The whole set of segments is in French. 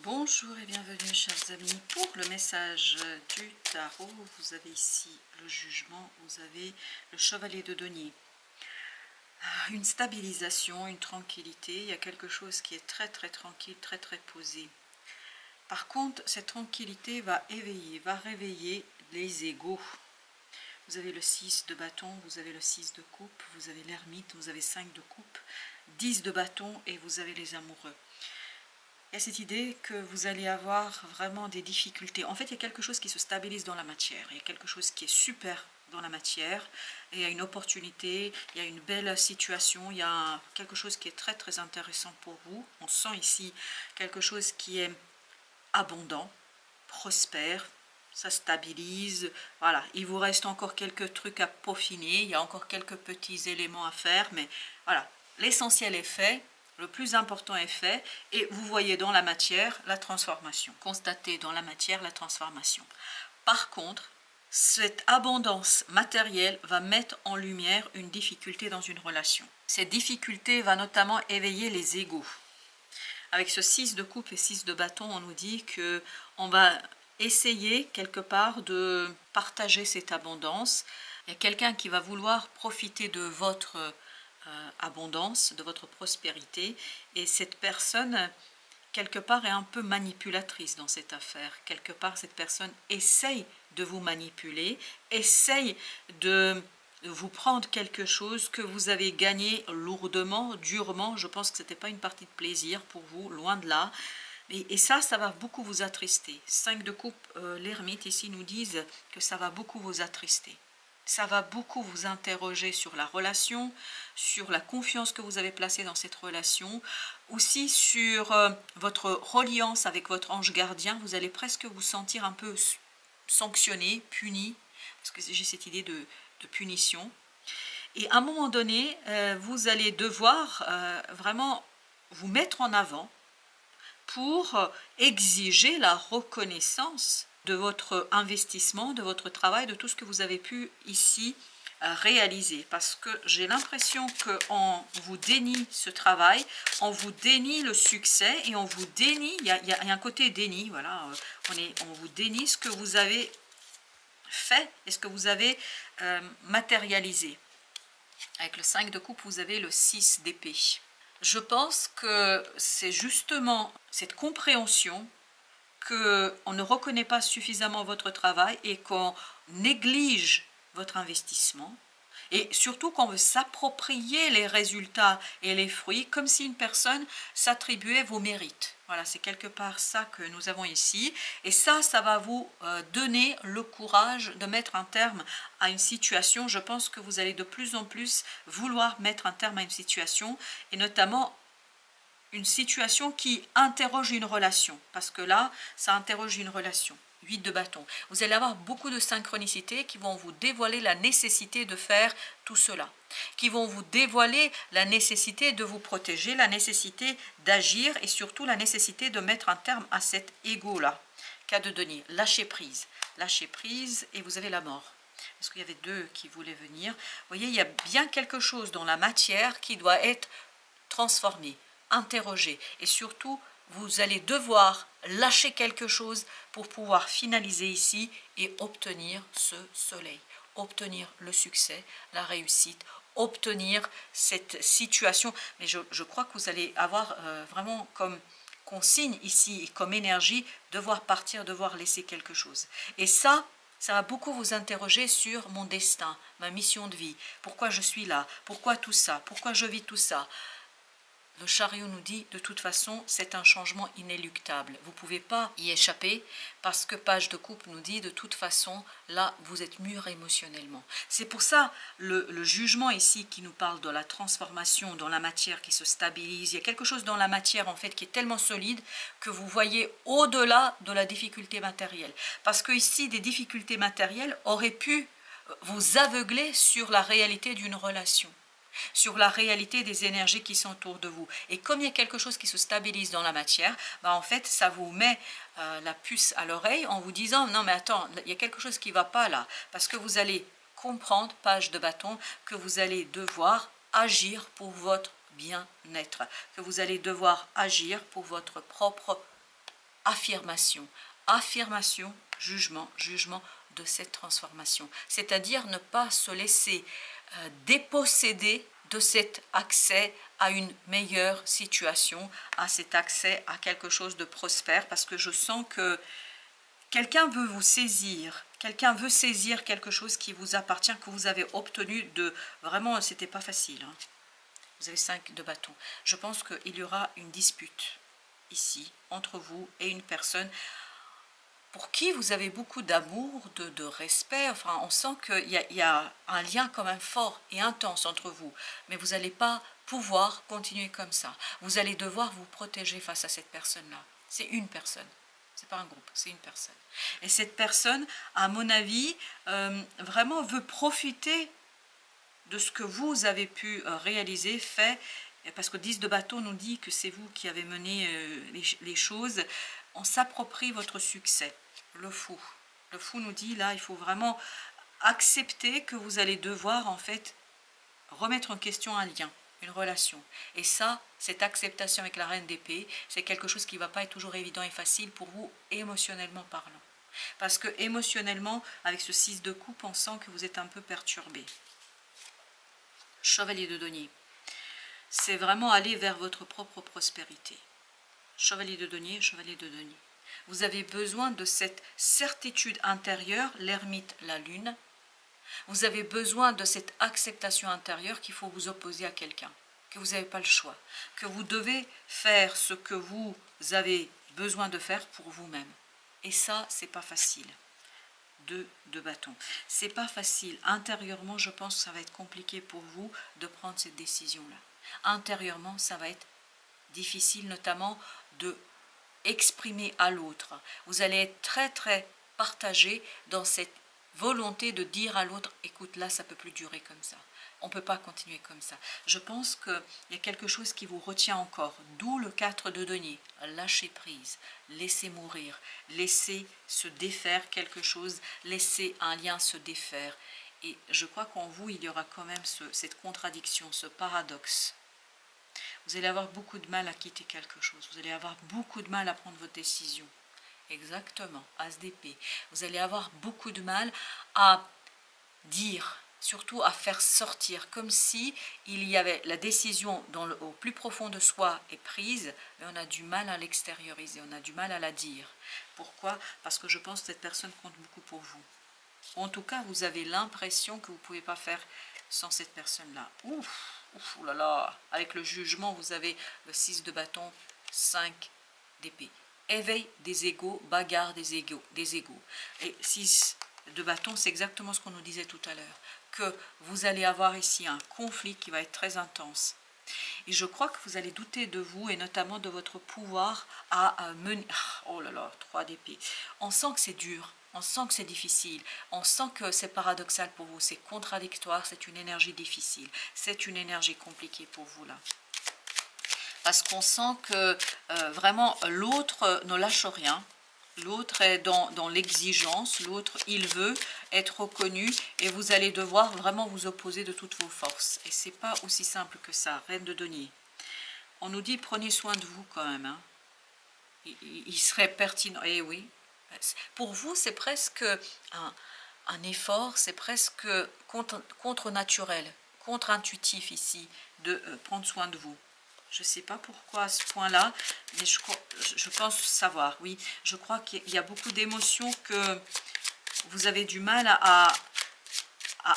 Bonjour et bienvenue chers amis pour le message du tarot. Vous avez ici le jugement, vous avez le chevalier de denier. Une stabilisation, une tranquillité, il y a quelque chose qui est très tranquille, très posé. Par contre, cette tranquillité va réveiller les égos. Vous avez le 6 de bâton, vous avez le 6 de coupe, vous avez l'ermite, vous avez 5 de coupe, 10 de bâton et vous avez les amoureux. Il y a cette idée que vous allez avoir vraiment des difficultés. En fait, il y a quelque chose qui se stabilise dans la matière. Il y a quelque chose qui est super dans la matière. Et il y a une opportunité, il y a une belle situation, il y a quelque chose qui est très intéressant pour vous. On sent ici quelque chose qui est abondant, prospère, ça stabilise. Voilà, il vous reste encore quelques trucs à peaufiner, il y a encore quelques petits éléments à faire, mais voilà, l'essentiel est fait. Le plus important est fait et vous voyez dans la matière la transformation. Constatez dans la matière la transformation. Par contre, cette abondance matérielle va mettre en lumière une difficulté dans une relation. Cette difficulté va notamment éveiller les égos. Avec ce 6 de coupe et 6 de bâton, on nous dit qu'on va essayer quelque part de partager cette abondance. Il y a quelqu'un qui va vouloir profiter de votre abondance, de votre prospérité, et cette personne quelque part est un peu manipulatrice dans cette affaire. Quelque part cette personne essaye de vous manipuler, essaye de vous prendre quelque chose que vous avez gagné lourdement, durement. Je pense que ce n'était pas une partie de plaisir pour vous, loin de là. Et ça va beaucoup vous attrister. 5 de coupe, l'ermite ici nous disent que ça va beaucoup vous attrister. Ça va beaucoup vous interroger sur la relation, sur la confiance que vous avez placée dans cette relation, aussi sur votre reliance avec votre ange gardien. Vous allez presque vous sentir un peu sanctionné, puni, parce que j'ai cette idée de punition. Et à un moment donné, vous allez devoir vraiment vous mettre en avant pour exiger la reconnaissance de votre investissement, de votre travail, de tout ce que vous avez pu ici réaliser. Parce que j'ai l'impression qu'on vous dénie ce travail, on vous dénie le succès et on vous dénie, il y a un côté déni, voilà, on vous dénie ce que vous avez fait et ce que vous avez matérialisé. Avec le 5 de coupe, vous avez le 6 d'épée. Je pense que c'est justement cette compréhension qu'on ne reconnaît pas suffisamment votre travail et qu'on néglige votre investissement. Et surtout qu'on veut s'approprier les résultats et les fruits comme si une personne s'attribuait vos mérites. Voilà, c'est quelque part ça que nous avons ici. Et ça va vous donner le courage de mettre un terme à une situation. Je pense que vous allez de plus en plus vouloir mettre un terme à une situation, et notamment une situation qui interroge une relation. Parce que là, ça interroge une relation. 8 de bâton. Vous allez avoir beaucoup de synchronicités qui vont vous dévoiler la nécessité de faire tout cela, qui vont vous dévoiler la nécessité de vous protéger, la nécessité d'agir et surtout la nécessité de mettre un terme à cet ego-là. 4 de denier, lâcher prise et vous avez la mort. Parce qu'il y avait 2 qui voulaient venir. Vous voyez, il y a bien quelque chose dans la matière qui doit être transformé, interrogé et surtout vous allez devoir lâcher quelque chose pour pouvoir finaliser ici et obtenir ce soleil, obtenir le succès, la réussite, obtenir cette situation. Mais je crois que vous allez avoir vraiment comme consigne ici et comme énergie devoir partir, devoir laisser quelque chose. Et ça va beaucoup vous interroger sur mon destin, ma mission de vie, pourquoi je suis là, pourquoi tout ça, pourquoi je vis tout ça. Le chariot nous dit, de toute façon, c'est un changement inéluctable. Vous ne pouvez pas y échapper parce que page de coupe nous dit, de toute façon, là, vous êtes mûr émotionnellement. C'est pour ça, le jugement ici qui nous parle de la transformation dans la matière qui se stabilise. Il y a quelque chose dans la matière, en fait, qui est tellement solide que vous voyez au-delà de la difficulté matérielle. Parce que ici, des difficultés matérielles auraient pu vous aveugler sur la réalité d'une relation, sur la réalité des énergies qui sont autour de vous. Et comme il y a quelque chose qui se stabilise dans la matière, en fait, ça vous met la puce à l'oreille en vous disant, non mais attends, il y a quelque chose qui ne va pas là. Parce que vous allez comprendre, page de bâton, que vous allez devoir agir pour votre bien-être, que vous allez devoir agir pour votre propre affirmation, affirmation, jugement, jugement de cette transformation. C'est-à-dire ne pas se laisser déposséder de cet accès à une meilleure situation, à cet accès à quelque chose de prospère, parce que je sens que quelqu'un veut vous saisir, quelqu'un veut saisir quelque chose qui vous appartient, que vous avez obtenu de... Vraiment, c'était pas facile. Hein. Vous avez 5 de bâton. Je pense qu'il y aura une dispute ici, entre vous et une personne pour qui vous avez beaucoup d'amour, de respect. Enfin, on sent qu'il y a un lien quand même fort et intense entre vous. Mais vous n'allez pas pouvoir continuer comme ça. Vous allez devoir vous protéger face à cette personne-là. C'est une personne. C'est pas un groupe, c'est une personne. Et cette personne, à mon avis, vraiment veut profiter de ce que vous avez pu réaliser, fait, parce que 10 de bâton nous dit que c'est vous qui avez mené les choses. On s'approprie votre succès. Le fou nous dit là, il faut vraiment accepter que vous allez devoir en fait remettre en question un lien, une relation. Et ça, cette acceptation avec la reine d'épée, c'est quelque chose qui ne va pas être toujours évident et facile pour vous, émotionnellement parlant. Parce que émotionnellement, avec ce 6 de coupe, on sent que vous êtes un peu perturbé. Chevalier de denier. C'est vraiment aller vers votre propre prospérité. Chevalier de denier, chevalier de denier. Vous avez besoin de cette certitude intérieure, l'ermite, la lune. Vous avez besoin de cette acceptation intérieure qu'il faut vous opposer à quelqu'un, que vous n'avez pas le choix, que vous devez faire ce que vous avez besoin de faire pour vous-même. Et ça, c'est pas facile. 2 de bâton. C'est pas facile. Intérieurement, je pense que ça va être compliqué pour vous de prendre cette décision-là. Intérieurement, ça va être difficile, notamment de exprimer à l'autre. Vous allez être très très partagé dans cette volonté de dire à l'autre, écoute, là ça peut plus durer comme ça, on peut pas continuer comme ça. Je pense qu'il y a quelque chose qui vous retient encore, d'où le 4 de denier. Lâchez prise, laissez mourir, laissez se défaire quelque chose, laissez un lien se défaire. Et je crois qu'en vous il y aura quand même cette contradiction, ce paradoxe. Vous allez avoir beaucoup de mal à quitter quelque chose. Vous allez avoir beaucoup de mal à prendre votre décision. Exactement, As d'épée. Vous allez avoir beaucoup de mal à dire, surtout à faire sortir, comme si il y avait la décision au plus profond de soi est prise, mais on a du mal à l'extérioriser, on a du mal à la dire. Pourquoi? Parce que je pense que cette personne compte beaucoup pour vous. En tout cas, vous avez l'impression que vous ne pouvez pas faire sans cette personne-là. Ouf! Ouh là là, avec le jugement, vous avez le 6 de bâton, 5 d'épée. Éveil des égaux, bagarre des égaux. Et 6 de bâton, c'est exactement ce qu'on nous disait tout à l'heure. Que vous allez avoir ici un conflit qui va être très intense. Et je crois que vous allez douter de vous et notamment de votre pouvoir à mener... Oh là là, 3 d'épée. On sent que c'est dur. On sent que c'est difficile, on sent que c'est paradoxal pour vous, c'est contradictoire, c'est une énergie difficile, c'est une énergie compliquée pour vous là. Parce qu'on sent que vraiment l'autre ne lâche rien, l'autre est dans l'exigence, l'autre il veut être reconnu et vous allez devoir vraiment vous opposer de toutes vos forces. Et c'est pas aussi simple que ça, reine de denier. On nous dit prenez soin de vous quand même, hein. Il serait pertinent, eh oui. Pour vous, c'est presque un effort, c'est presque contre-naturel, contre-intuitif ici, de prendre soin de vous. Je ne sais pas pourquoi à ce point-là, mais je pense savoir, oui. Je crois qu'il y a beaucoup d'émotions que vous avez du mal à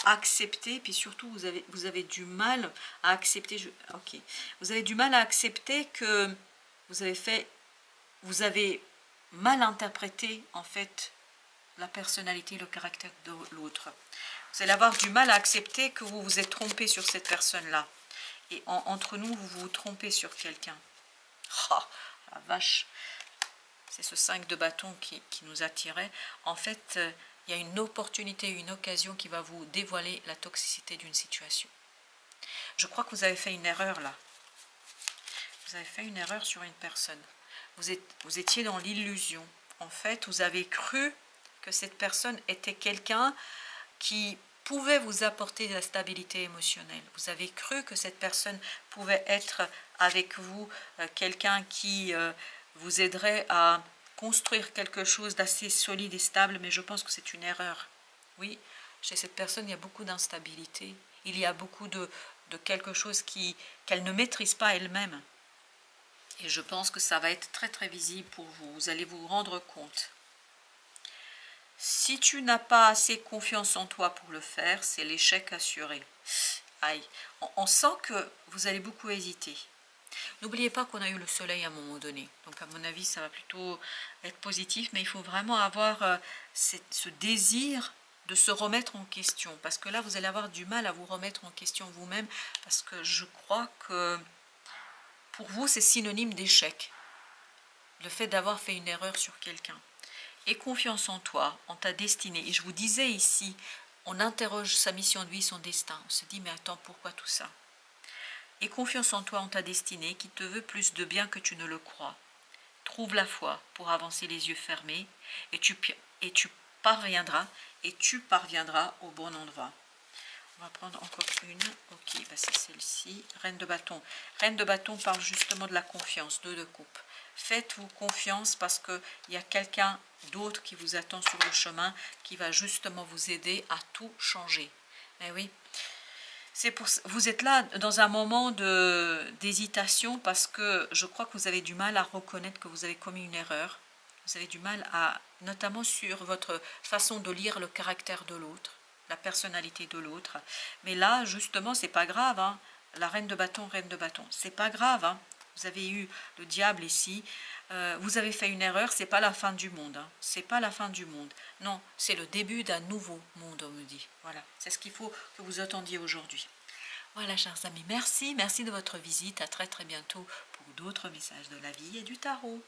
accepter, puis surtout vous avez du mal à accepter, ok, vous avez du mal à accepter que vous avez mal interpréter en fait la personnalité, le caractère de l'autre. Vous allez avoir du mal à accepter que vous vous êtes trompé sur cette personne-là. Et entre nous, vous vous trompez sur quelqu'un. Oh, la vache. C'est ce 5 de bâton qui nous attirait. En fait, il y a une opportunité, une occasion qui va vous dévoiler la toxicité d'une situation. Je crois que vous avez fait une erreur là. Vous avez fait une erreur sur une personne. Vous étiez dans l'illusion. En fait, vous avez cru que cette personne était quelqu'un qui pouvait vous apporter de la stabilité émotionnelle. Vous avez cru que cette personne pouvait être avec vous quelqu'un qui vous aiderait à construire quelque chose d'assez solide et stable, mais je pense que c'est une erreur. Oui, chez cette personne, il y a beaucoup d'instabilité. Il y a beaucoup de quelque chose qu'elle ne maîtrise pas elle-même. Et je pense que ça va être très très visible pour vous. Vous allez vous rendre compte. Si tu n'as pas assez confiance en toi pour le faire, c'est l'échec assuré. Aïe, on sent que vous allez beaucoup hésiter. N'oubliez pas qu'on a eu le soleil à un moment donné. Donc à mon avis, ça va plutôt être positif. Mais il faut vraiment avoir ce désir de se remettre en question. Parce que là, vous allez avoir du mal à vous remettre en question vous-même. Parce que je crois que pour vous, c'est synonyme d'échec. Le fait d'avoir fait une erreur sur quelqu'un. Et confiance en toi, en ta destinée. Et je vous disais ici, on interroge sa mission de vie, son destin. On se dit, mais attends, pourquoi tout ça? Et confiance en toi, en ta destinée, qui te veut plus de bien que tu ne le crois. Trouve la foi pour avancer les yeux fermés, et tu parviendras au bon endroit. On va prendre encore une. Ok, bah c'est celle-ci. Reine de bâton. Reine de bâton parle justement de la confiance, 2 de coupe. Faites-vous confiance parce qu'il y a quelqu'un d'autre qui vous attend sur le chemin, qui va justement vous aider à tout changer. Eh oui. Vous êtes là dans un moment d'hésitation parce que je crois que vous avez du mal à reconnaître que vous avez commis une erreur. Vous avez du mal notamment sur votre façon de lire le caractère de l'autre, la personnalité de l'autre. Mais là, justement, c'est pas grave. Hein. La reine de bâton, c'est pas grave. Hein. Vous avez eu le diable ici. Vous avez fait une erreur, c'est pas la fin du monde. Hein. C'est pas la fin du monde. Non, c'est le début d'un nouveau monde, on me dit. Voilà, c'est ce qu'il faut que vous attendiez aujourd'hui. Voilà, chers amis, merci de votre visite. À très très bientôt pour d'autres messages de la vie et du tarot.